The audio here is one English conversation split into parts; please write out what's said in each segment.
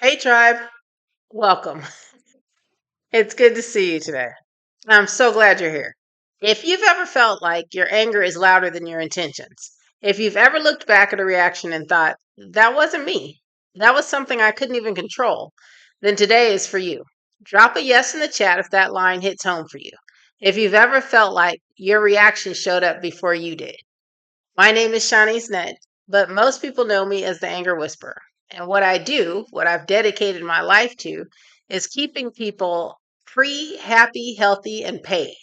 Hey, tribe. Welcome. It's good to see you today. I'm so glad you're here. If you've ever felt like your anger is louder than your intentions, if you've ever looked back at a reaction and thought, that wasn't me, that was something I couldn't even control, then today is for you. Drop a yes in the chat if that line hits home for you. If you've ever felt like your reaction showed up before you did. My name is Shawnnyce Nutt, but most people know me as the anger whisperer. And what I do, what I've dedicated my life to, is keeping people free, happy, healthy, and paid.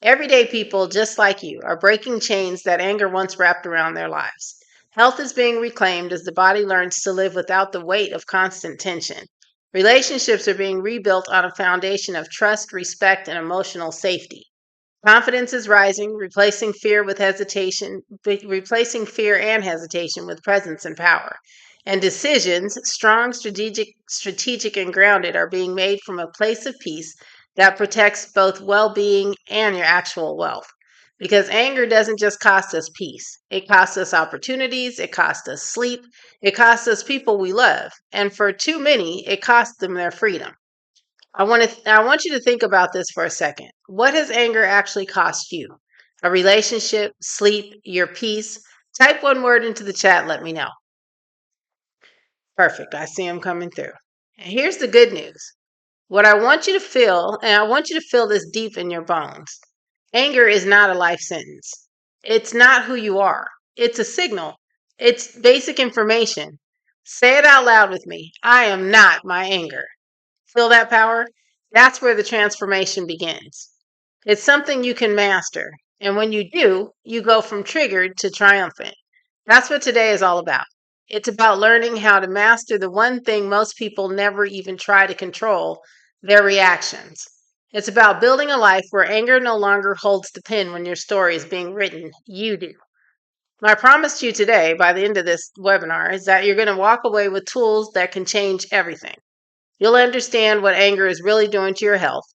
Everyday people just like you are breaking chains that anger once wrapped around their lives. Health is being reclaimed as the body learns to live without the weight of constant tension. Relationships are being rebuilt on a foundation of trust, respect, and emotional safety. Confidence is rising, replacing fear and hesitation with presence and power. And decisions, strong, strategic, and grounded, are being made from a place of peace that protects both well-being and your actual wealth. Because anger doesn't just cost us peace; it costs us opportunities, it costs us sleep, it costs us people we love, and for too many, it costs them their freedom. I want you to think about this for a second. What has anger actually cost you? A relationship, sleep, your peace? Type one word into the chat, let me know. Perfect. I see them coming through. And here's the good news. What I want you to feel, and I want you to feel this deep in your bones. Anger is not a life sentence. It's not who you are. It's a signal. It's basic information. Say it out loud with me. I am not my anger. Feel that power? That's where the transformation begins. It's something you can master. And when you do, you go from triggered to triumphant. That's what today is all about. It's about learning how to master the one thing most people never even try to control, their reactions. It's about building a life where anger no longer holds the pen when your story is being written. You do. My promise to you today, by the end of this webinar, is that you're going to walk away with tools that can change everything. You'll understand what anger is really doing to your health.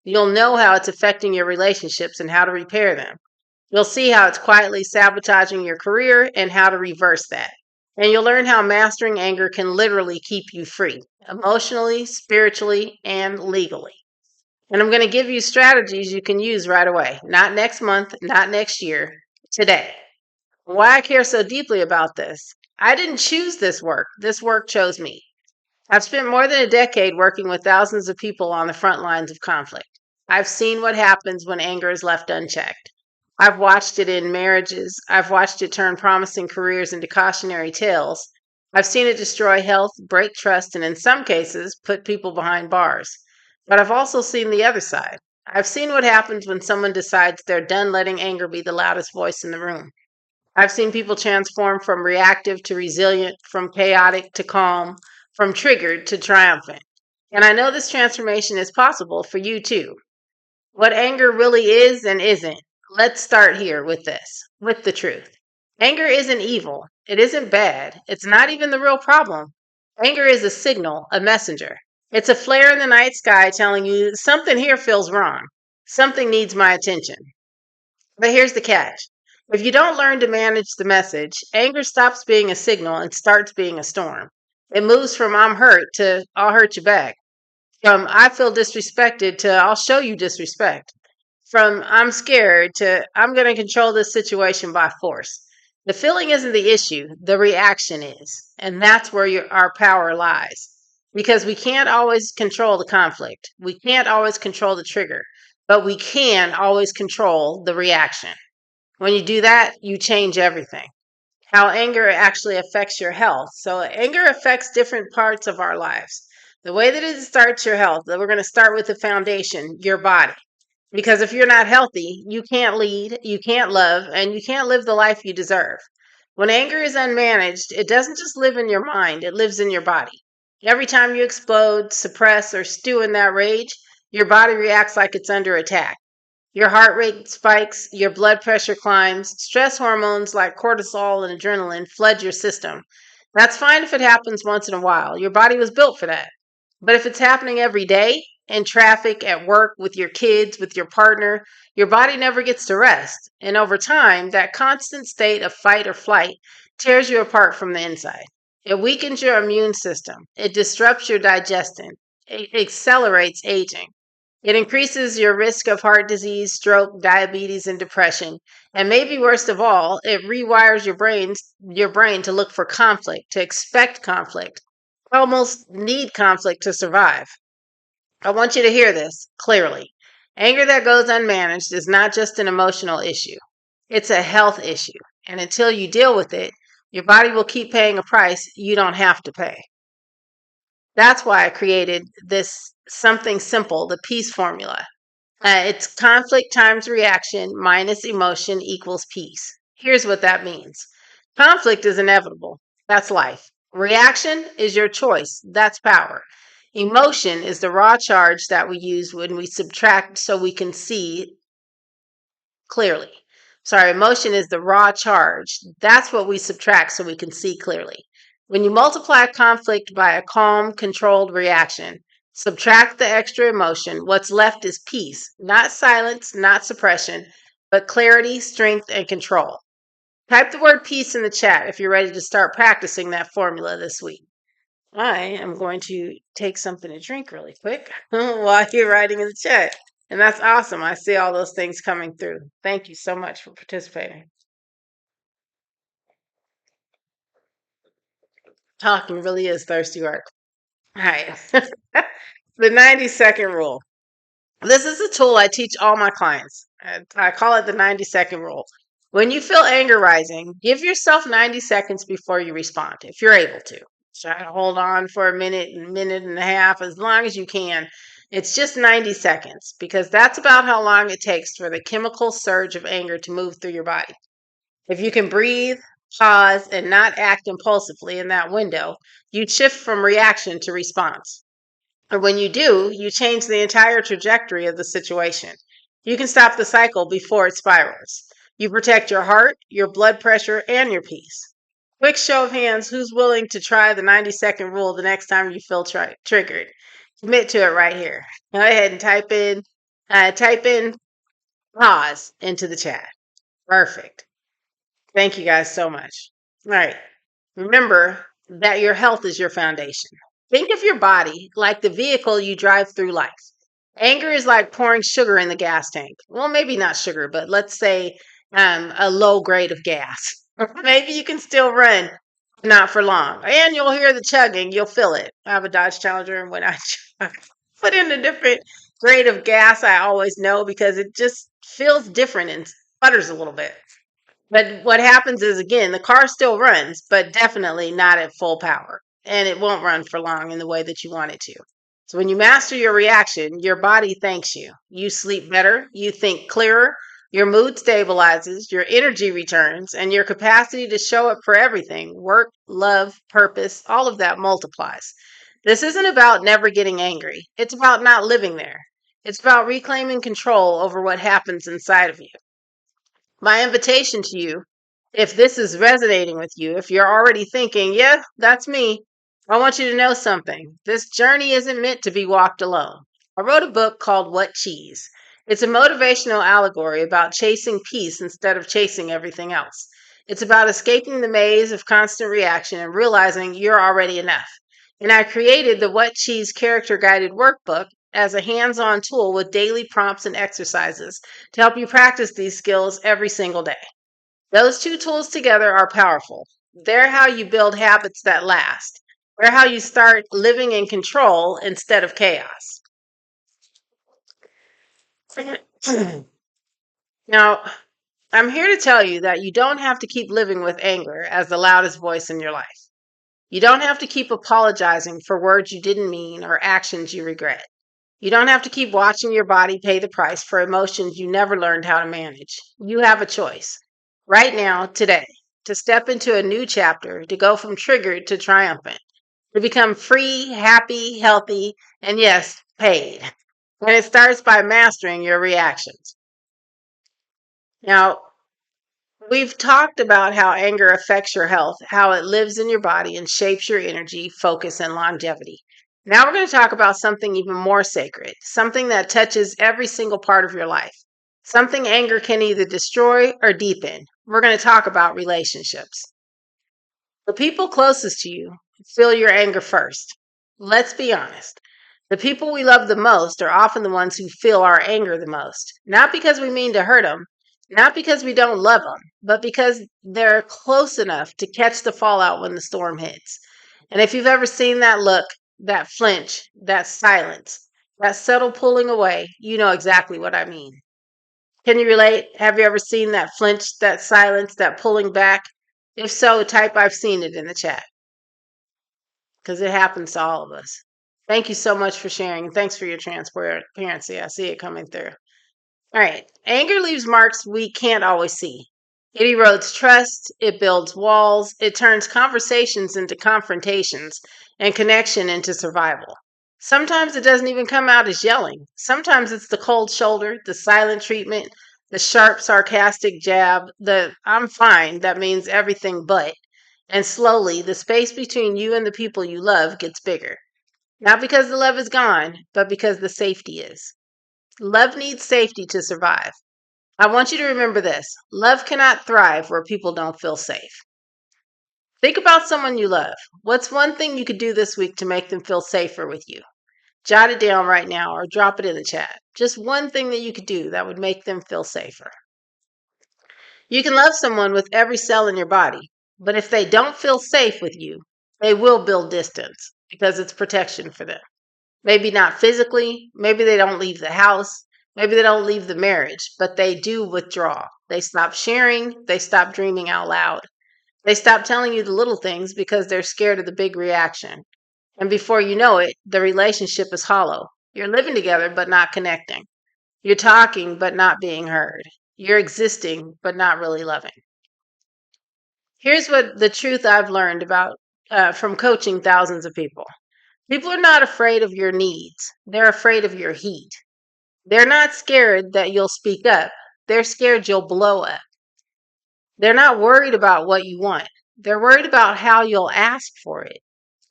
You'll know how it's affecting your relationships and how to repair them. You'll see how it's quietly sabotaging your career and how to reverse that. And you'll learn how mastering anger can literally keep you free, emotionally, spiritually, and legally. And I'm going to give you strategies you can use right away. Not next month, not next year, today. Why I care so deeply about this? I didn't choose this work. This work chose me. I've spent more than a decade working with thousands of people on the front lines of conflict. I've seen what happens when anger is left unchecked. I've watched it in marriages. I've watched it turn promising careers into cautionary tales. I've seen it destroy health, break trust, and in some cases, put people behind bars. But I've also seen the other side. I've seen what happens when someone decides they're done letting anger be the loudest voice in the room. I've seen people transform from reactive to resilient, from chaotic to calm, from triggered to triumphant. And I know this transformation is possible for you too. What anger really is and isn't. Let's start here with this, with the truth. Anger isn't evil. It isn't bad. It's not even the real problem. Anger is a signal, a messenger. It's a flare in the night sky telling you something here feels wrong. Something needs my attention. But here's the catch. If you don't learn to manage the message, anger stops being a signal and starts being a storm. It moves from I'm hurt to I'll hurt you back. From I feel disrespected to I'll show you disrespect. From I'm scared to I'm going to control this situation by force. The feeling isn't the issue, the reaction is. And that's where our power lies. Because we can't always control the conflict, we can't always control the trigger, but we can always control the reaction. When you do that, you change everything. How anger actually affects your health. So, anger affects different parts of our lives. The way that it starts your health, we're going to start with the foundation, your body. Because if you're not healthy, you can't lead, you can't love, and you can't live the life you deserve. When anger is unmanaged, it doesn't just live in your mind, it lives in your body. Every time you explode, suppress, or stew in that rage, your body reacts like it's under attack. Your heart rate spikes, your blood pressure climbs, stress hormones like cortisol and adrenaline flood your system. That's fine if it happens once in a while. Your body was built for that. But if it's happening every day, in traffic, at work, with your kids, with your partner, your body never gets to rest. And over time, that constant state of fight or flight tears you apart from the inside. It weakens your immune system. It disrupts your digestion. It accelerates aging. It increases your risk of heart disease, stroke, diabetes, and depression. And maybe worst of all, it rewires your brain to look for conflict, to expect conflict, almost need conflict to survive. I want you to hear this clearly. Anger that goes unmanaged is not just an emotional issue, it's a health issue. And until you deal with it, your body will keep paying a price you don't have to pay. That's why I created this something simple, the peace formula. It's conflict times reaction minus emotion equals peace. Here's what that means: conflict is inevitable. That's life. Reaction is your choice. That's power. Emotion is the raw charge that we use when we subtract so we can see clearly. Sorry, emotion is the raw charge. That's what we subtract so we can see clearly. When you multiply conflict by a calm, controlled reaction, subtract the extra emotion, what's left is peace, not silence, not suppression, but clarity, strength, and control. Type the word peace in the chat if you're ready to start practicing that formula this week. I am going to take something to drink really quick while you're writing in the chat. And that's awesome. I see all those things coming through. Thank you so much for participating. Talking really is thirsty work. All right. The 90-second rule. This is a tool I teach all my clients. I call it the 90-second rule. When you feel anger rising, give yourself 90 seconds before you respond, if you're able to. Try to hold on for a minute and a half, as long as you can. It's just 90 seconds because that's about how long it takes for the chemical surge of anger to move through your body. If you can breathe, pause, and not act impulsively in that window, you shift from reaction to response. Or when you do, you change the entire trajectory of the situation. You can stop the cycle before it spirals. You protect your heart, your blood pressure, and your peace. Quick show of hands, who's willing to try the 90-second rule the next time you feel triggered? Commit to it right here. Go ahead and type in pause into the chat. Perfect. Thank you guys so much. All right. Remember that your health is your foundation. Think of your body like the vehicle you drive through life. Anger is like pouring sugar in the gas tank. Well, maybe not sugar, but let's say a low grade of gas. Maybe you can still run, not for long. And you'll hear the chugging, you'll feel it. I have a Dodge Challenger, and when I put in a different grade of gas, I always know because it just feels different and sputters a little bit. But what happens is, again, the car still runs, but definitely not at full power. And it won't run for long in the way that you want it to. So when you master your reaction, your body thanks you. You sleep better, you think clearer, your mood stabilizes, your energy returns, and your capacity to show up for everything, work, love, purpose, all of that multiplies. This isn't about never getting angry. It's about not living there. It's about reclaiming control over what happens inside of you. My invitation to you, if this is resonating with you, if you're already thinking, yeah, that's me, I want you to know something. This journey isn't meant to be walked alone. I wrote a book called What Cheese? It's a motivational allegory about chasing peace instead of chasing everything else. It's about escaping the maze of constant reaction and realizing you're already enough. And I created the What Cheese character guided workbook as a hands on tool with daily prompts and exercises to help you practice these skills every single day. Those two tools together are powerful. They're how you build habits that last. They're how you start living in control instead of chaos. Now, I'm here to tell you that you don't have to keep living with anger as the loudest voice in your life. You don't have to keep apologizing for words you didn't mean or actions you regret. You don't have to keep watching your body pay the price for emotions you never learned how to manage. You have a choice right now, today, to step into a new chapter, to go from triggered to triumphant, to become free, happy, healthy, and yes, paid. And it starts by mastering your reactions. Now, we've talked about how anger affects your health, how it lives in your body and shapes your energy, focus, and longevity. Now we're going to talk about something even more sacred, something that touches every single part of your life, something anger can either destroy or deepen. We're going to talk about relationships. The people closest to you feel your anger first. Let's be honest. The people we love the most are often the ones who feel our anger the most. Not because we mean to hurt them, not because we don't love them, but because they're close enough to catch the fallout when the storm hits. And if you've ever seen that look, that flinch, that silence, that subtle pulling away, you know exactly what I mean. Can you relate? Have you ever seen that flinch, that silence, that pulling back? If so, type I've seen it in the chat because it happens to all of us. Thank you so much for sharing and thanks for your transparency. I see it coming through. All right. Anger leaves marks we can't always see. It erodes trust, it builds walls, it turns conversations into confrontations and connection into survival. Sometimes it doesn't even come out as yelling. Sometimes it's the cold shoulder, the silent treatment, the sharp, sarcastic jab, the I'm fine, that means everything but. And slowly, the space between you and the people you love gets bigger. Not because the love is gone, but because the safety is. Love needs safety to survive. I want you to remember this. Love cannot thrive where people don't feel safe. Think about someone you love. What's one thing you could do this week to make them feel safer with you? Jot it down right now or drop it in the chat. Just one thing that you could do that would make them feel safer. You can love someone with every cell in your body, but if they don't feel safe with you, they will build distance because it's protection for them. Maybe not physically, maybe they don't leave the house, maybe they don't leave the marriage, but they do withdraw. They stop sharing, they stop dreaming out loud. They stop telling you the little things because they're scared of the big reaction. And before you know it, the relationship is hollow. You're living together, but not connecting. You're talking, but not being heard. You're existing, but not really loving. Here's what the truth I've learned about from coaching thousands of people. People are not afraid of your needs. They're afraid of your heat. They're not scared that you'll speak up. They're scared you'll blow up. They're not worried about what you want. They're worried about how you'll ask for it.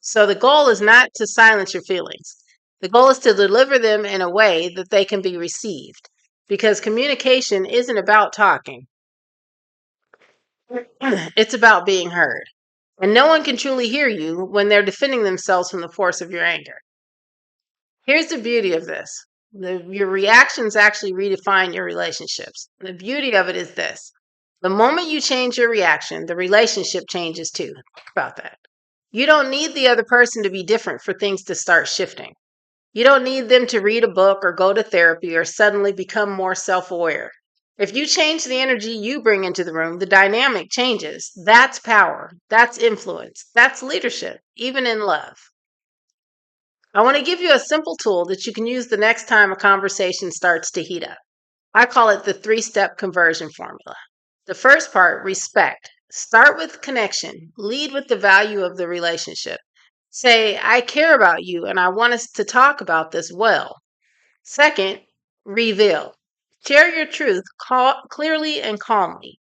So the goal is not to silence your feelings. The goal is to deliver them in a way that they can be received. Because communication isn't about talking. It's about being heard. And no one can truly hear you when they're defending themselves from the force of your anger. Here's the beauty of this. Your reactions actually redefine your relationships. The beauty of it is this. The moment you change your reaction, the relationship changes too. Think about that. You don't need the other person to be different for things to start shifting. You don't need them to read a book or go to therapy or suddenly become more self-aware. If you change the energy you bring into the room, the dynamic changes. That's power. That's influence. That's leadership, even in love. I want to give you a simple tool that you can use the next time a conversation starts to heat up. I call it the 3-step conversion formula. The first part, respect. Start with connection. Lead with the value of the relationship. Say, I care about you and I want us to talk about this well. Second, reveal. Share your truth clearly and calmly.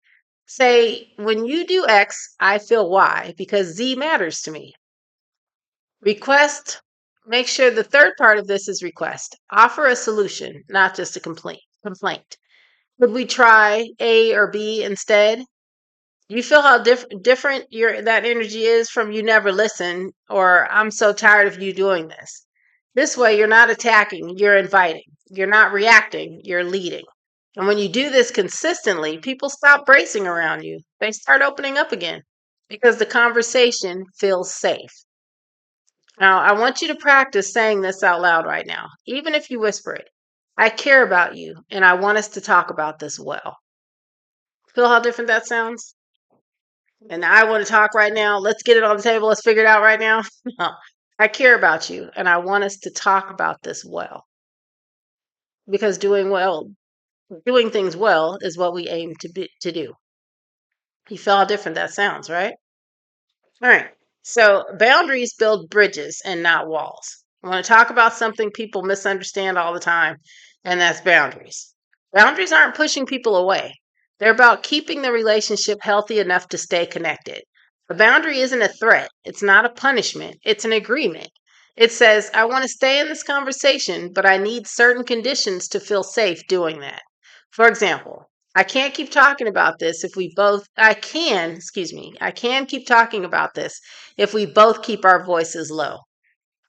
Say, when you do X, I feel Y because Z matters to me. Request. Make sure the third part of this is request. Offer a solution, not just a complaint. Could we try A or B instead? You feel how different that energy is from you never listen or I'm so tired of you doing this. This way, you're not attacking, you're inviting. You're not reacting, you're leading. And when you do this consistently, people stop bracing around you. They start opening up again because the conversation feels safe. Now, I want you to practice saying this out loud right now, even if you whisper it. I care about you, and I want us to talk about this well. Feel how different that sounds? And I want to talk right now. Let's get it on the table. Let's figure it out right now. No. I care about you, and I want us to talk about this well. Because doing things well is what we aim to do. You feel how different that sounds, right? All right. So boundaries build bridges and not walls. I want to talk about something people misunderstand all the time, and that's boundaries. Boundaries aren't pushing people away. They're about keeping the relationship healthy enough to stay connected. A boundary isn't a threat. It's not a punishment. It's an agreement. It says, I want to stay in this conversation, but I need certain conditions to feel safe doing that. For example, I can't keep talking about this if we both, I can keep talking about this if we both keep our voices low.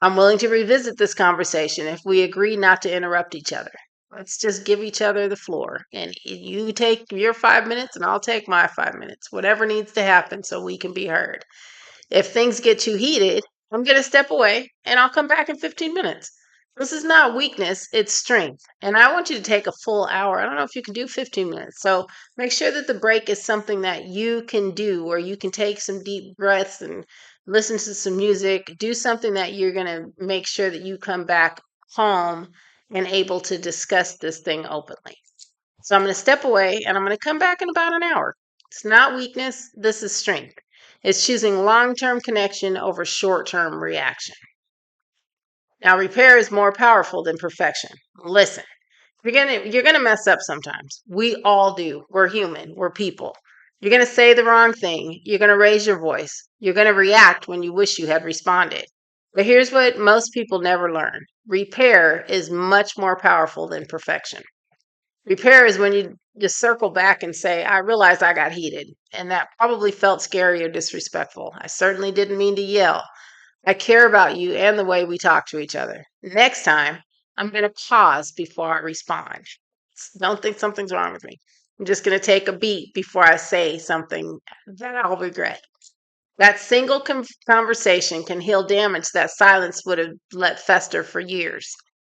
I'm willing to revisit this conversation if we agree not to interrupt each other. Let's just give each other the floor. And you take your 5 minutes and I'll take my 5 minutes, whatever needs to happen so we can be heard. If things get too heated, I'm going to step away and I'll come back in 15 minutes. This is not weakness, it's strength. And I want you to take a full hour. I don't know if you can do 15 minutes. So make sure that the break is something that you can do, where you can take some deep breaths and listen to some music. Do something that you're going to make sure that you come back home and able to discuss this thing openly. So I'm going to step away and I'm going to come back in about an hour. It's not weakness, this is strength. It's choosing long-term connection over short-term reaction. Now, repair is more powerful than perfection. Listen, you're gonna mess up sometimes. We all do. We're human. We're people. You're gonna say the wrong thing. You're gonna raise your voice. You're gonna react when you wish you had responded. But here's what most people never learn: repair is much more powerful than perfection. Repair is when you just circle back and say, I realized I got heated, and that probably felt scary or disrespectful. I certainly didn't mean to yell. I care about you and the way we talk to each other. Next time, I'm going to pause before I respond. Don't think something's wrong with me. I'm just going to take a beat before I say something that I'll regret. That single conversation can heal damage that silence would have let fester for years.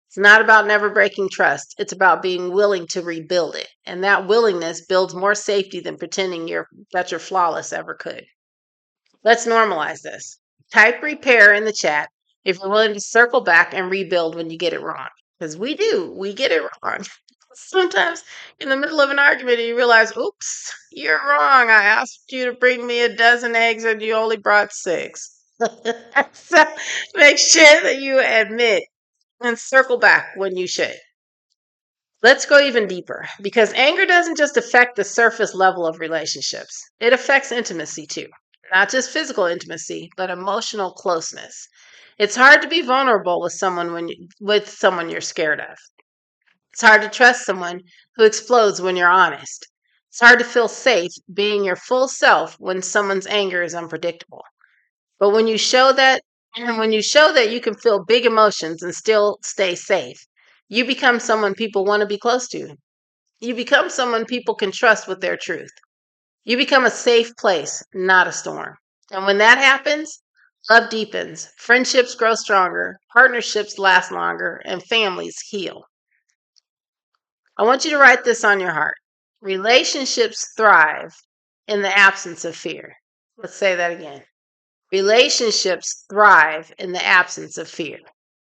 It's not about never breaking trust. It's about being willing to rebuild it. And that willingness builds more safety than pretending that you're flawless ever could. Let's normalize this. Type repair in the chat if you're willing to circle back and rebuild when you get it wrong. Because we do, we get it wrong. Sometimes in the middle of an argument, you realize, oops, you're wrong. I asked you to bring me a dozen eggs and you only brought 6. So make sure that you admit and circle back when you should. Let's go even deeper, because anger doesn't just affect the surface level of relationships. It affects intimacy too. Not just physical intimacy, but emotional closeness. It's hard to be vulnerable with someone you're scared of. It's hard to trust someone who explodes when you're honest. It's hard to feel safe being your full self when someone's anger is unpredictable. But when you show that you can feel big emotions and still stay safe, you become someone people want to be close to. You become someone people can trust with their truth. You become a safe place, not a storm. And when that happens, love deepens, friendships grow stronger, partnerships last longer, and families heal. I want you to write this on your heart. Relationships thrive in the absence of fear. Let's say that again. Relationships thrive in the absence of fear.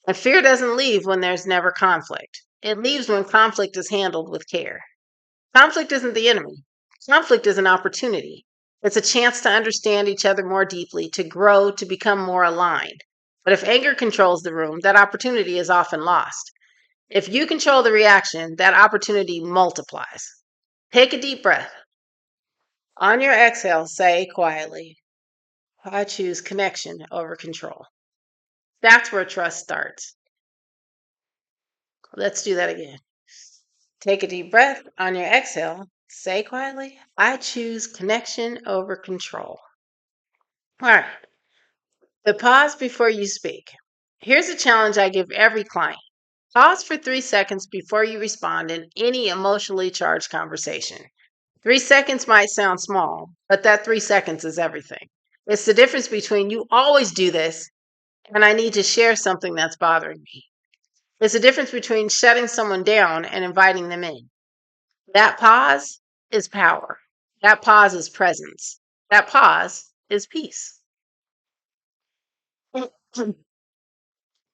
And fear doesn't leave when there's never conflict. It leaves when conflict is handled with care. Conflict isn't the enemy. Conflict is an opportunity. It's a chance to understand each other more deeply, to grow, to become more aligned. But if anger controls the room, that opportunity is often lost. If you control the reaction, that opportunity multiplies. Take a deep breath. On your exhale, say quietly, I choose connection over control. That's where trust starts. Let's do that again. Take a deep breath. On your exhale, say quietly, I choose connection over control. All right. The pause before you speak. Here's a challenge I give every client. Pause for 3 seconds before you respond in any emotionally charged conversation. 3 seconds might sound small, but that 3 seconds is everything. It's the difference between you always do this and I need to share something that's bothering me. It's the difference between shutting someone down and inviting them in. That pause is power. That pause is presence. That pause is peace.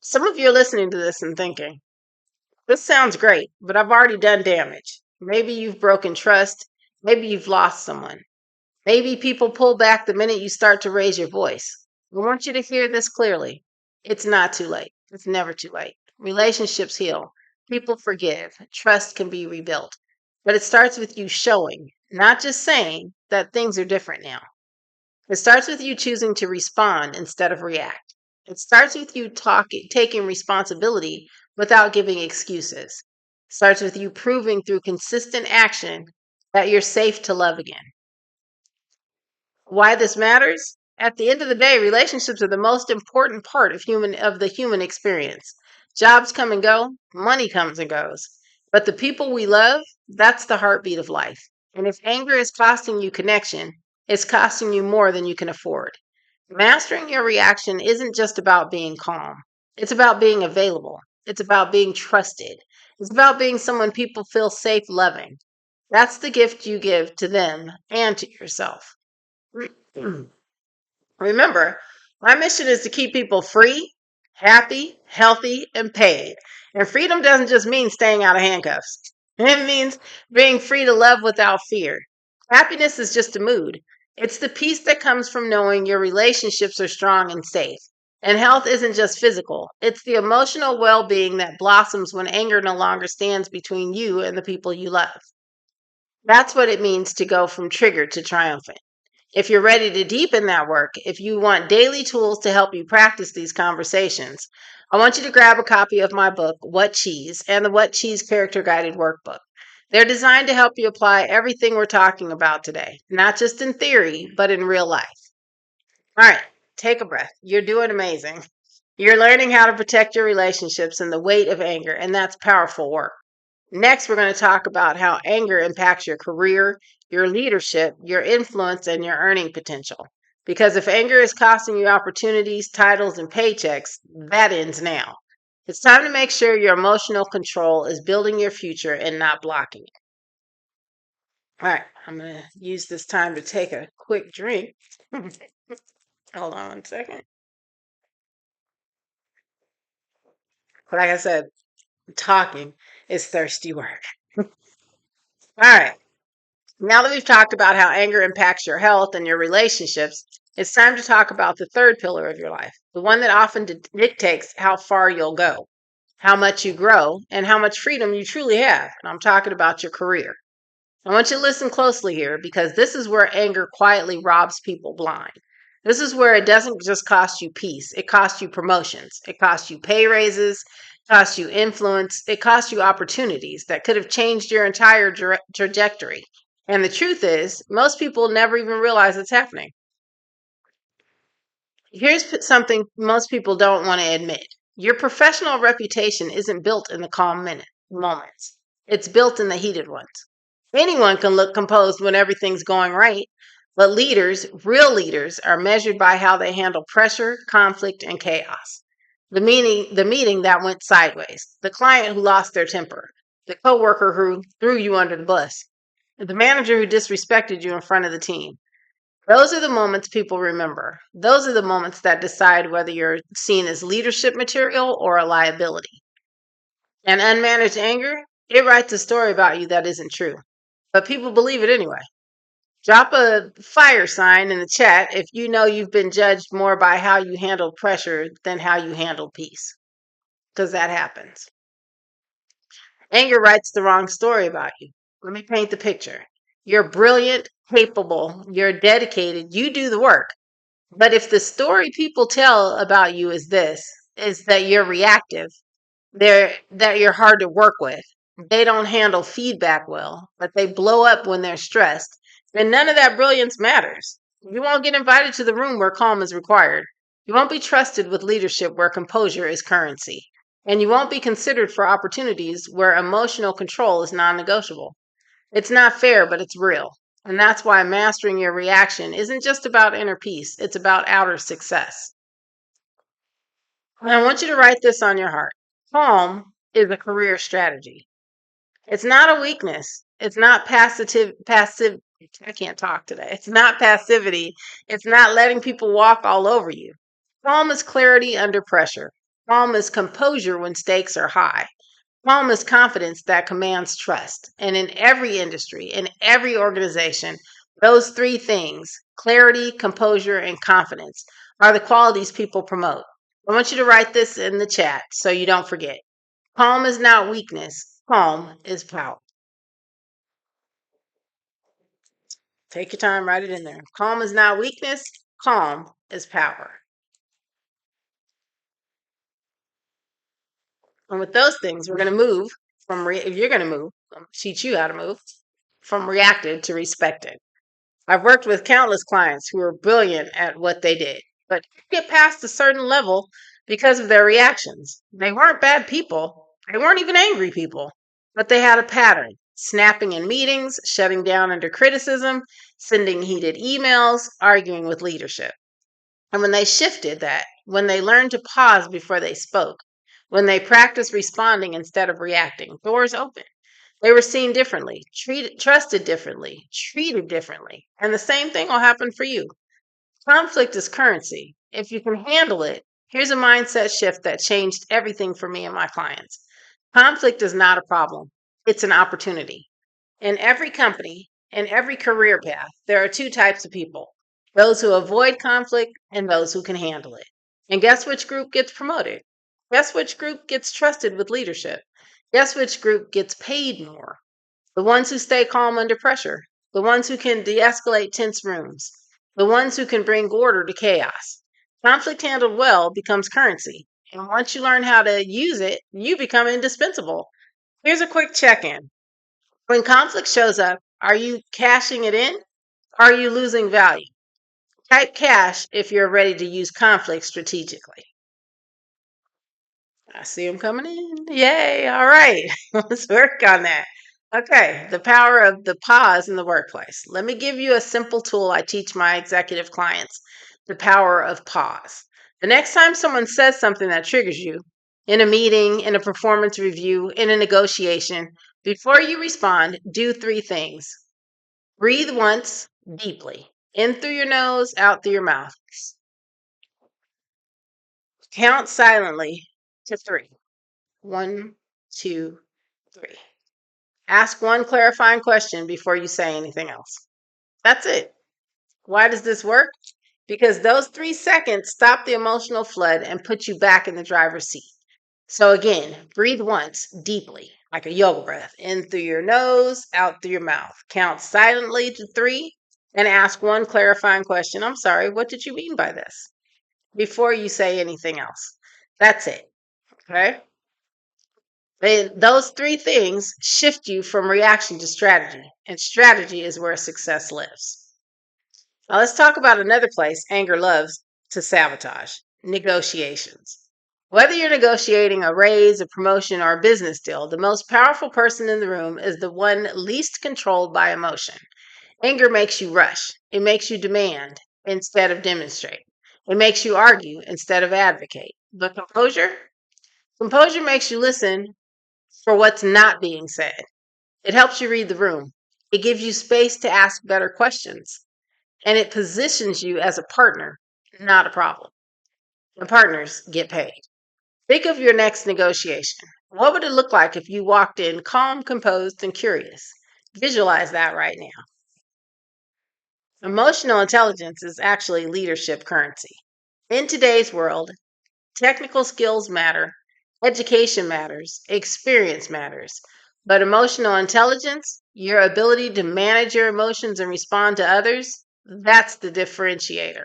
Some of you are listening to this and thinking, this sounds great, but I've already done damage. Maybe you've broken trust. Maybe you've lost someone. Maybe people pull back the minute you start to raise your voice. I want you to hear this clearly. It's not too late. It's never too late. Relationships heal. People forgive. Trust can be rebuilt. But it starts with you showing, not just saying, that things are different now. It starts with you choosing to respond instead of react. It starts with you taking responsibility without giving excuses. It starts with you proving through consistent action that you're safe to love again. Why this matters? At the end of the day, relationships are the most important part of the human experience. Jobs come and go, money comes and goes. But the people we love, that's the heartbeat of life. And if anger is costing you connection, it's costing you more than you can afford. Mastering your reaction isn't just about being calm. It's about being available. It's about being trusted. It's about being someone people feel safe loving. That's the gift you give to them and to yourself. Remember, my mission is to keep people free, happy, healthy, and paid. And freedom doesn't just mean staying out of handcuffs, it means being free to love without fear. Happiness is just a mood, it's the peace that comes from knowing your relationships are strong and safe. And health isn't just physical, it's the emotional well being that blossoms when anger no longer stands between you and the people you love. That's what it means to go from triggered to triumphant. If you're ready to deepen that work, if you want daily tools to help you practice these conversations, I want you to grab a copy of my book, What Cheese, and the What Cheese Character Guided Workbook. They're designed to help you apply everything we're talking about today, not just in theory, but in real life. All right, take a breath. You're doing amazing. You're learning how to protect your relationships and the weight of anger, and that's powerful work. Next, we're going to talk about how anger impacts your career, your leadership, your influence, and your earning potential. Because if anger is costing you opportunities, titles, and paychecks, that ends now. It's time to make sure your emotional control is building your future and not blocking it. All right, I'm going to use this time to take a quick drink. Hold on one second. Like I said, talking is thirsty work. All right. Now that we've talked about how anger impacts your health and your relationships, it's time to talk about the third pillar of your life, the one that often dictates how far you'll go, how much you grow, and how much freedom you truly have. And I'm talking about your career. I want you to listen closely here because this is where anger quietly robs people blind. This is where it doesn't just cost you peace, it costs you promotions, it costs you pay raises, it costs you influence, it costs you opportunities that could have changed your entire trajectory. And the truth is, most people never even realize it's happening. Here's something most people don't want to admit: your professional reputation isn't built in the moments, it's built in the heated ones. Anyone can look composed when everything's going right, but leaders, real leaders, are measured by how they handle pressure, conflict, and chaos. The meeting that went sideways, the client who lost their temper, the coworker who threw you under the bus, the manager who disrespected you in front of the team. Those are the moments people remember. Those are the moments that decide whether you're seen as leadership material or a liability. And unmanaged anger, it writes a story about you that isn't true, but people believe it anyway. Drop a fire sign in the chat if you know you've been judged more by how you handled pressure than how you handled peace, because that happens. Anger writes the wrong story about you. Let me paint the picture. You're brilliant, capable, you're dedicated, you do the work. But if the story people tell about you is that you're reactive, that you're hard to work with, they don't handle feedback well, but they blow up when they're stressed, then none of that brilliance matters. You won't get invited to the room where calm is required. You won't be trusted with leadership where composure is currency. And you won't be considered for opportunities where emotional control is non negotiable. It's not fair, but it's real. And that's why mastering your reaction isn't just about inner peace, it's about outer success. And I want you to write this on your heart. Calm is a career strategy. It's not a weakness. It's not passive. I can't talk today. It's not passivity. It's not letting people walk all over you. Calm is clarity under pressure. Calm is composure when stakes are high. Calm is confidence that commands trust. And in every industry, in every organization, those three things, clarity, composure, and confidence, are the qualities people promote. I want you to write this in the chat so you don't forget. Calm is not weakness, calm is power. Take your time, write it in there. Calm is not weakness, calm is power. And with those things, we're going to move if you're going to move, I'll teach you how to move. from reacted to respected. I've worked with countless clients who were brilliant at what they did, but get past a certain level because of their reactions. They weren't bad people. They weren't even angry people, but they had a pattern: snapping in meetings, shutting down under criticism, sending heated emails, arguing with leadership. And when they shifted that, when they learned to pause before they spoke, when they practiced responding instead of reacting, doors opened. They were seen differently, trusted differently, treated differently. And the same thing will happen for you. Conflict is currency. If you can handle it, here's a mindset shift that changed everything for me and my clients. Conflict is not a problem, it's an opportunity. In every company, in every career path, there are two types of people: those who avoid conflict and those who can handle it. And guess which group gets promoted? Guess which group gets trusted with leadership? Guess which group gets paid more? The ones who stay calm under pressure, the ones who can de escalate tense rooms, the ones who can bring order to chaos. Conflict handled well becomes currency. And once you learn how to use it, you become indispensable. Here's a quick check in. When conflict shows up, are you cashing it in? Or are you losing value? Type cash if you're ready to use conflict strategically. I see them coming in. Yay. All right. Let's work on that. Okay. The power of the pause in the workplace. Let me give you a simple tool I teach my executive clients: the power of pause. The next time someone says something that triggers you, in a meeting, in a performance review, in a negotiation, before you respond, do three things. Breathe once deeply, in through your nose, out through your mouth. Count silently to three. 1, 2, 3. Ask one clarifying question before you say anything else. That's it. Why does this work? Because those 3 seconds stop the emotional flood and put you back in the driver's seat. So again, breathe once deeply, like a yoga breath, in through your nose, out through your mouth. Count silently to 3 and ask one clarifying question. I'm sorry, what did you mean by this? Before you say anything else. That's it. Okay? Those 3 things shift you from reaction to strategy, and strategy is where success lives. Now, let's talk about another place anger loves to sabotage: negotiations. Whether you're negotiating a raise, a promotion, or a business deal, the most powerful person in the room is the one least controlled by emotion. Anger makes you rush, it makes you demand instead of demonstrate, it makes you argue instead of advocate. But composure makes you listen for what's not being said. It helps you read the room. It gives you space to ask better questions. And it positions you as a partner, not a problem. And partners get paid. Think of your next negotiation. What would it look like if you walked in calm, composed, and curious? Visualize that right now. Emotional intelligence is actually leadership currency. In today's world, technical skills matter, education matters, experience matters. But emotional intelligence, your ability to manage your emotions and respond to others, that's the differentiator.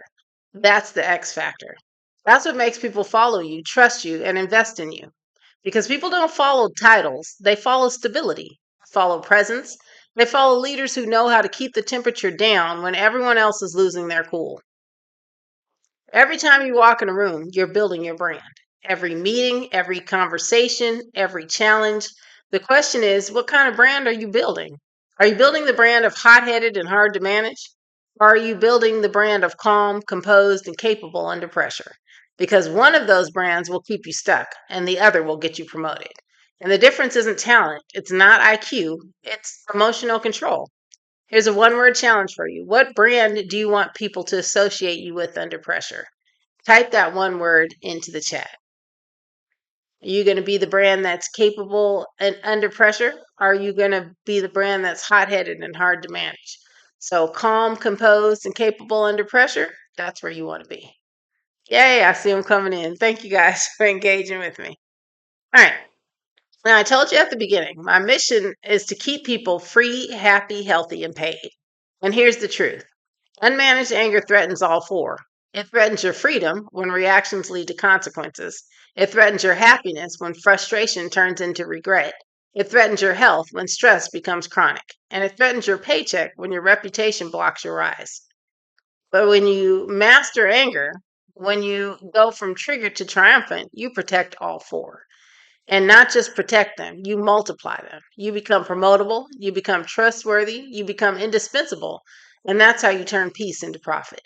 That's the X factor. That's what makes people follow you, trust you, and invest in you. Because people don't follow titles, they follow stability, follow presence, they follow leaders who know how to keep the temperature down when everyone else is losing their cool. Every time you walk in a room, you're building your brand. Every meeting, every conversation, every challenge. The question is, what kind of brand are you building? Are you building the brand of hot-headed and hard to manage? Or are you building the brand of calm, composed, and capable under pressure? Because one of those brands will keep you stuck and the other will get you promoted. And the difference isn't talent, it's not IQ, it's emotional control. Here's a one-word challenge for you. What brand do you want people to associate you with under pressure? Type that one word into the chat. Are you going to be the brand that's capable and under pressure? Or are you going to be the brand that's hot-headed and hard to manage? So calm, composed, and capable under pressure, that's where you want to be. Yay, I see them coming in. Thank you guys for engaging with me. All right. Now, I told you at the beginning, my mission is to keep people free, happy, healthy, and paid. And here's the truth. Unmanaged anger threatens all 4. It threatens your freedom when reactions lead to consequences. It threatens your happiness when frustration turns into regret. It threatens your health when stress becomes chronic. And it threatens your paycheck when your reputation blocks your rise. But when you master anger, when you go from triggered to triumphant, you protect all four. And not just protect them, you multiply them. You become promotable, you become trustworthy, you become indispensable. And that's how you turn peace into profit.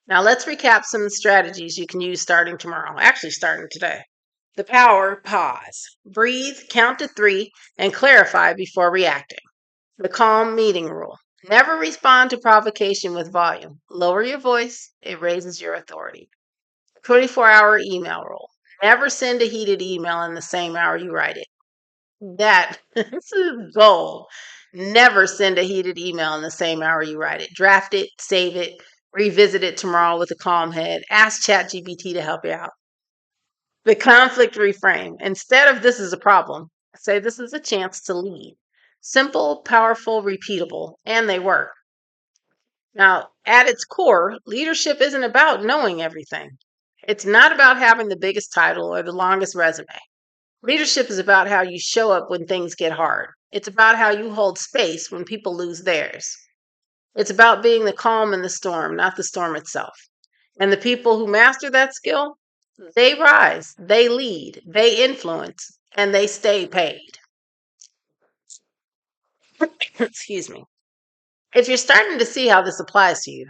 Now, let's recap some strategies you can use starting tomorrow, actually, starting today. The power pause, breathe, count to 3, and clarify before reacting. The calm meeting rule. Never respond to provocation with volume. Lower your voice, it raises your authority. 24-hour email rule. Never send a heated email in the same hour you write it. That is a goal. Never send a heated email in the same hour you write it. Draft it, save it, revisit it tomorrow with a calm head. Ask ChatGPT to help you out. The conflict reframe. Instead of this is a problem, say this is a chance to lead. Simple, powerful, repeatable, and they work. Now, at its core, leadership isn't about knowing everything. It's not about having the biggest title or the longest resume. Leadership is about how you show up when things get hard. It's about how you hold space when people lose theirs. It's about being the calm in the storm, not the storm itself. And the people who master that skill, they rise, they lead, they influence, and they stay paid. Excuse me. If you're starting to see how this applies to you,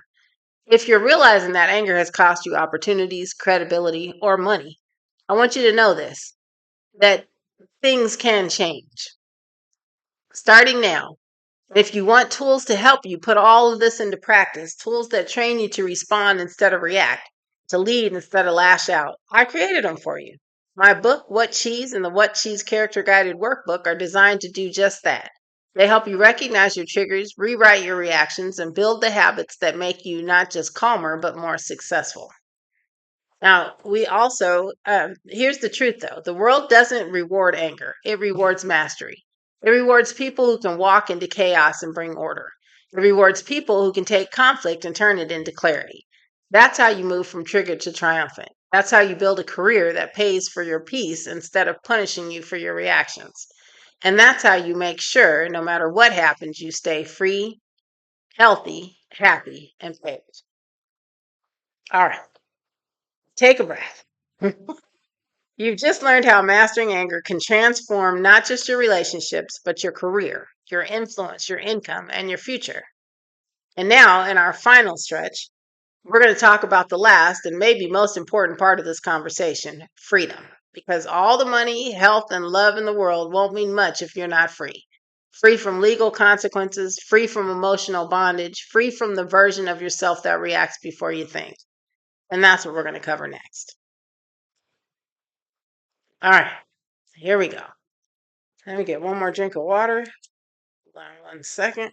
if you're realizing that anger has cost you opportunities, credibility, or money, I want you to know this, that things can change. Starting now, if you want tools to help you put all of this into practice, tools that train you to respond instead of react, to lead instead of lash out, I created them for you. My book, What Cheese, and the What Cheese Character Guided Workbook are designed to do just that. They help you recognize your triggers, rewrite your reactions, and build the habits that make you not just calmer, but more successful. Now, we also, here's the truth though, the world doesn't reward anger, it rewards mastery. It rewards people who can walk into chaos and bring order. It rewards people who can take conflict and turn it into clarity. That's how you move from triggered to triumphant. That's how you build a career that pays for your peace instead of punishing you for your reactions. And that's how you make sure, no matter what happens, you stay free, healthy, happy, and paid. All right, take a breath. You've just learned how mastering anger can transform not just your relationships, but your career, your influence, your income, and your future. And now, in our final stretch, we're going to talk about the last and maybe most important part of this conversation, freedom. Because all the money, health, and love in the world won't mean much if you're not free. Free from legal consequences, free from emotional bondage, free from the version of yourself that reacts before you think. And that's what we're going to cover next. All right, here we go. Let me get one more drink of water. Hold on 1 second.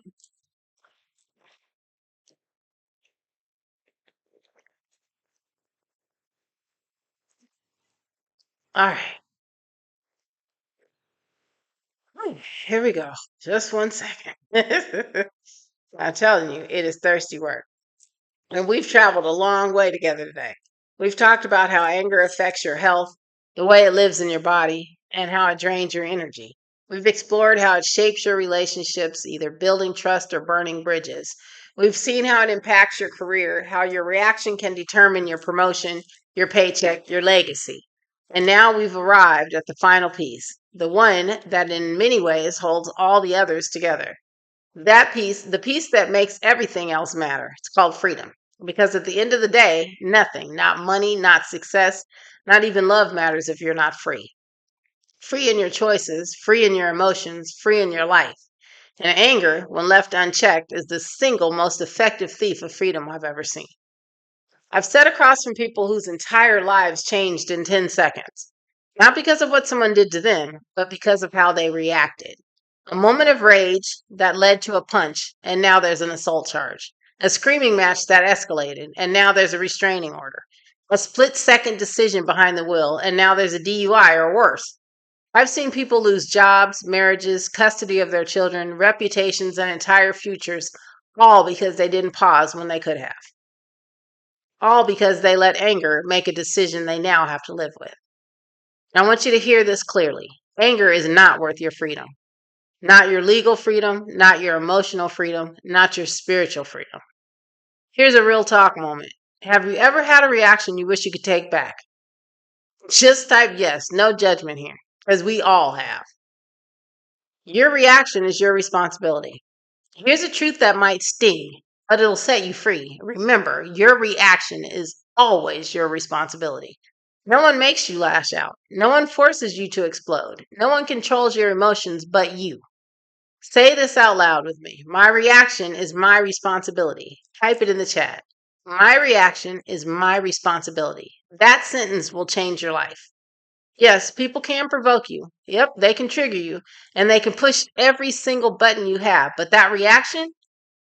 All right. Here we go. Just 1 second. I'm telling you, it is thirsty work. And we've traveled a long way together today. We've talked about how anger affects your health, the way it lives in your body, and how it drains your energy. We've explored how it shapes your relationships, either building trust or burning bridges. We've seen how it impacts your career, how your reaction can determine your promotion, your paycheck, your legacy. And now we've arrived at the final piece, the one that in many ways holds all the others together. That piece, the piece that makes everything else matter. It's called freedom. Because at the end of the day, nothing, not money, not success, not even love matters if you're not free. Free in your choices, free in your emotions, free in your life. And anger, when left unchecked, is the single most effective thief of freedom I've ever seen. I've sat across from people whose entire lives changed in 10 seconds. Not because of what someone did to them, but because of how they reacted. A moment of rage that led to a punch, and now there's an assault charge. A screaming match that escalated, and now there's a restraining order. A split second decision behind the wheel, and now there's a DUI or worse. I've seen people lose jobs, marriages, custody of their children, reputations, and entire futures, all because they didn't pause when they could have. All because they let anger make a decision they now have to live with. I want you to hear this clearly. Anger is not worth your freedom. Not your legal freedom, not your emotional freedom, not your spiritual freedom. Here's a real talk moment. Have you ever had a reaction you wish you could take back? Just type yes, no judgment here, because we all have. Your reaction is your responsibility. Here's a truth that might sting, but it'll set you free. Remember, your reaction is always your responsibility. No one makes you lash out. No one forces you to explode. No one controls your emotions but you. Say this out loud with me. My reaction is my responsibility. Type it in the chat. My reaction is my responsibility. That sentence will change your life. Yes, people can provoke you. Yep, they can trigger you and they can push every single button you have. But that reaction,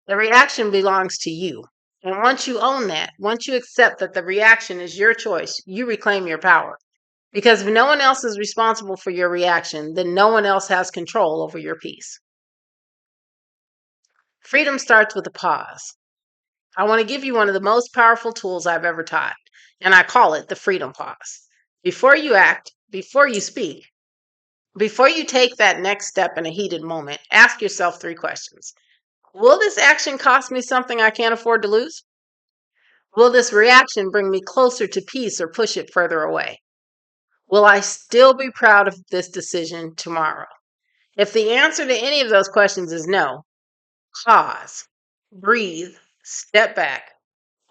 the reaction belongs to you. And once you own that, once you accept that the reaction is your choice, you reclaim your power. Because if no one else is responsible for your reaction, then no one else has control over your peace. Freedom starts with a pause. I want to give you one of the most powerful tools I've ever taught, and I call it the freedom pause. Before you act, before you speak, before you take that next step in a heated moment, ask yourself 3 questions. Will this action cost me something I can't afford to lose? Will this reaction bring me closer to peace or push it further away? Will I still be proud of this decision tomorrow? If the answer to any of those questions is no, pause, breathe, step back,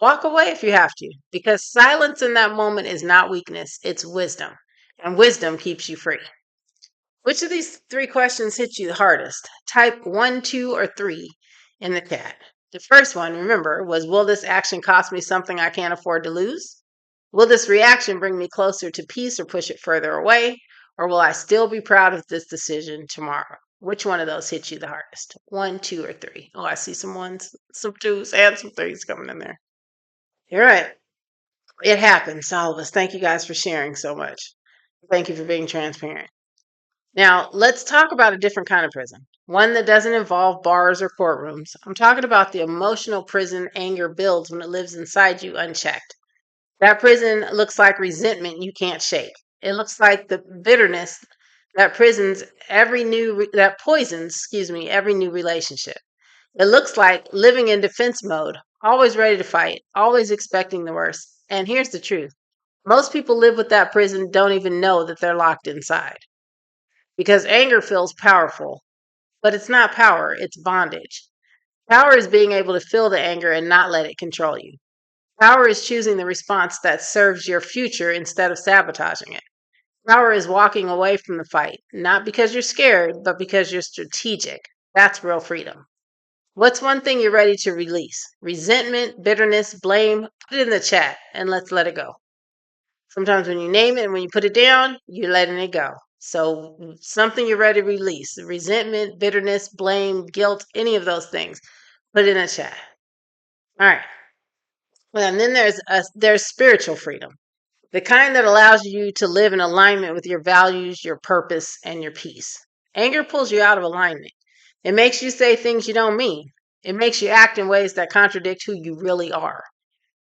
walk away if you have to, because silence in that moment is not weakness, it's wisdom, and wisdom keeps you free. Which of these 3 questions hit you the hardest? Type 1, 2, or 3 in the chat. The first one, remember, was will this action cost me something I can't afford to lose? Will this reaction bring me closer to peace or push it further away? Or will I still be proud of this decision tomorrow? Which one of those hit you the hardest? 1, 2, or 3? Oh, I see some 1s, some 2s, and some 3s coming in there. You're right. It happens, all of us. Thank you guys for sharing so much. Thank you for being transparent. Now, let's talk about a different kind of prison, one that doesn't involve bars or courtrooms. I'm talking about the emotional prison anger builds when it lives inside you unchecked. That prison looks like resentment you can't shake. It looks like the bitterness that poisons, every new relationship. It looks like living in defense mode, always ready to fight, always expecting the worst. And here's the truth. Most people live with that prison don't even know that they're locked inside. Because anger feels powerful, but it's not power, it's bondage. Power is being able to feel the anger and not let it control you. Power is choosing the response that serves your future instead of sabotaging it. Power is walking away from the fight, not because you're scared, but because you're strategic. That's real freedom. What's one thing you're ready to release? Resentment, bitterness, blame? Put it in the chat and let's let it go. Sometimes when you name it and when you put it down, you're letting it go. So something you're ready to release, resentment, bitterness, blame, guilt, any of those things, put it in the chat. All right. Well, and then there's spiritual freedom, the kind that allows you to live in alignment with your values, your purpose, and your peace. Anger pulls you out of alignment. It makes you say things you don't mean. It makes you act in ways that contradict who you really are.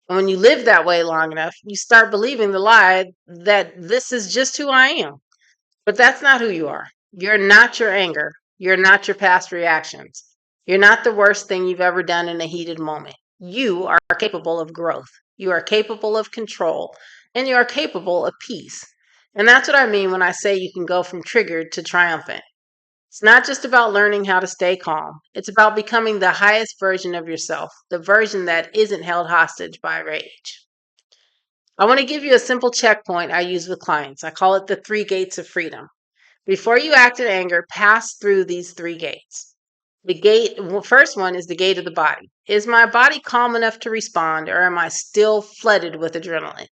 And when you live that way long enough, you start believing the lie that this is just who I am. But that's not who you are. You're not your anger. You're not your past reactions. You're not the worst thing you've ever done in a heated moment. You are capable of growth. You are capable of control. And you are capable of peace. And that's what I mean when I say you can go from triggered to triumphant. It's not just about learning how to stay calm. It's about becoming the highest version of yourself, the version that isn't held hostage by rage. I want to give you a simple checkpoint I use with clients. I call it the 3 gates of freedom. Before you act in anger, pass through these 3 gates. First one is the gate of the body. Is my body calm enough to respond, or am I still flooded with adrenaline?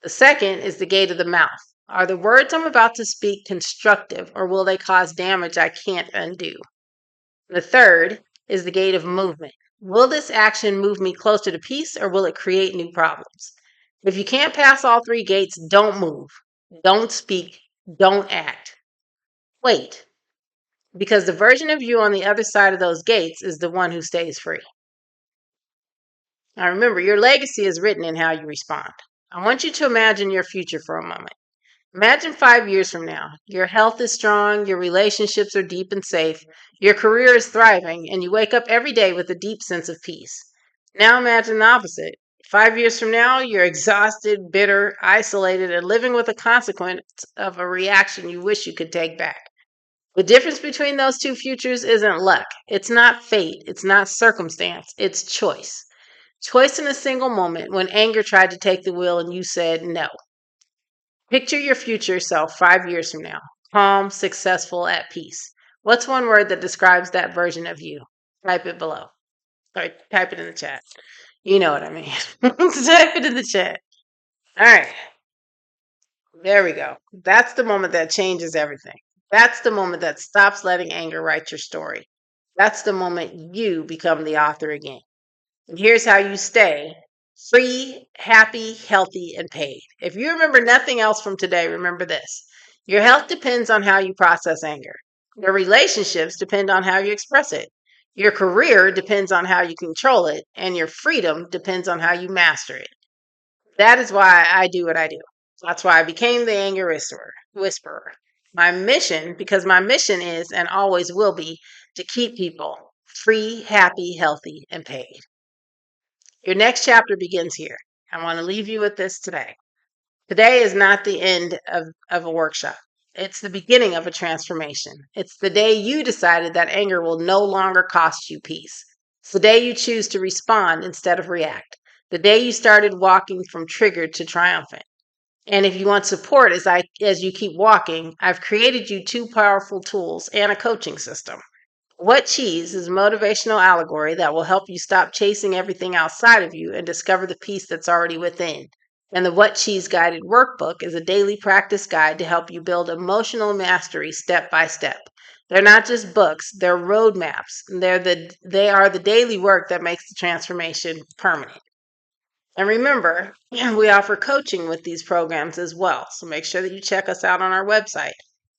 The second is the gate of the mouth. Are the words I'm about to speak constructive, or will they cause damage I can't undo? The third is the gate of movement. Will this action move me closer to peace, or will it create new problems? If you can't pass all 3 gates, don't move, don't speak, don't act. Wait, because the version of you on the other side of those gates is the one who stays free. Now remember, your legacy is written in how you respond. I want you to imagine your future for a moment. Imagine 5 years from now. Your health is strong, your relationships are deep and safe, your career is thriving, and you wake up every day with a deep sense of peace. Now imagine the opposite. 5 years from now, you're exhausted, bitter, isolated, and living with the consequence of a reaction you wish you could take back. The difference between those two futures isn't luck. It's not fate. It's not circumstance. It's choice. Choice in a single moment when anger tried to take the wheel and you said no. Picture your future self 5 years from now, calm, successful, at peace. What's one word that describes that version of you? Type it below. Sorry, type it in the chat. You know what I mean. Type it in the chat. All right. There we go. That's the moment that changes everything. That's the moment that stops letting anger write your story. That's the moment you become the author again. And here's how you stay free, happy, healthy, and paid. If you remember nothing else from today, remember this. Your health depends on how you process anger. Your relationships depend on how you express it. Your career depends on how you control it. And your freedom depends on how you master it. That is why I do what I do. That's why I became the anger whisperer. Because my mission is and always will be to keep people free, happy, healthy, and paid. Your next chapter begins here. I want to leave you with this today. Today is not the end of a workshop. It's the beginning of a transformation. It's the day you decided that anger will no longer cost you peace. It's the day you choose to respond instead of react. The day you started walking from triggered to triumphant. And if you want support as you keep walking, I've created you two powerful tools and a coaching system. What Cheese is a motivational allegory that will help you stop chasing everything outside of you and discover the peace that's already within. And the What Cheese Guided Workbook is a daily practice guide to help you build emotional mastery step by step. They're not just books, they're roadmaps. They are the daily work that makes the transformation permanent. And remember, we offer coaching with these programs as well. So make sure that you check us out on our website.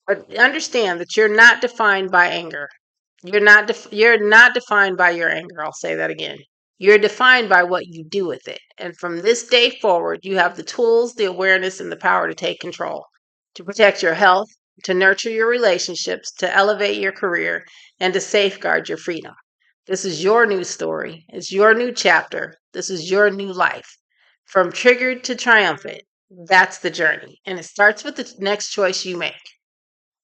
But understand that you're not defined by anger. You're not defined by your anger. I'll say that again. You're defined by what you do with it. And from this day forward, you have the tools, the awareness, and the power to take control, to protect your health, to nurture your relationships, to elevate your career, and to safeguard your freedom. This is your new story. It's your new chapter. This is your new life. From triggered to triumphant, that's the journey. And it starts with the next choice you make.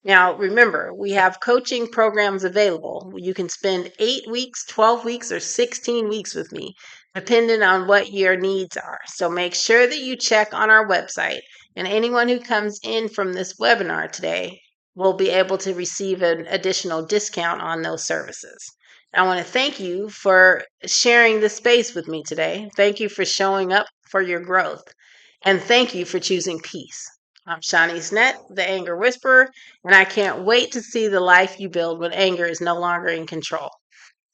Now, remember, we have coaching programs available. You can spend 8 weeks, 12 weeks, or 16 weeks with me, depending on what your needs are. So make sure that you check on our website, and anyone who comes in from this webinar today will be able to receive an additional discount on those services. I want to thank you for sharing this space with me today. Thank you for showing up for your growth. And thank you for choosing peace. I'm Shawnnyce Nutt, the Anger Whisperer, and I can't wait to see the life you build when anger is no longer in control.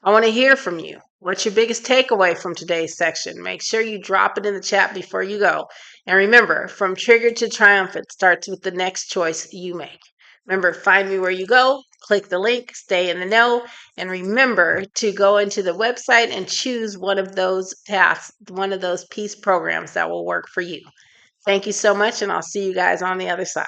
I want to hear from you. What's your biggest takeaway from today's section? Make sure you drop it in the chat before you go. And remember, from trigger to triumphant starts with the next choice you make. Remember, find me where you go, click the link, stay in the know, and remember to go into the website and choose one of those tasks, one of those peace programs that will work for you. Thank you so much, and I'll see you guys on the other side.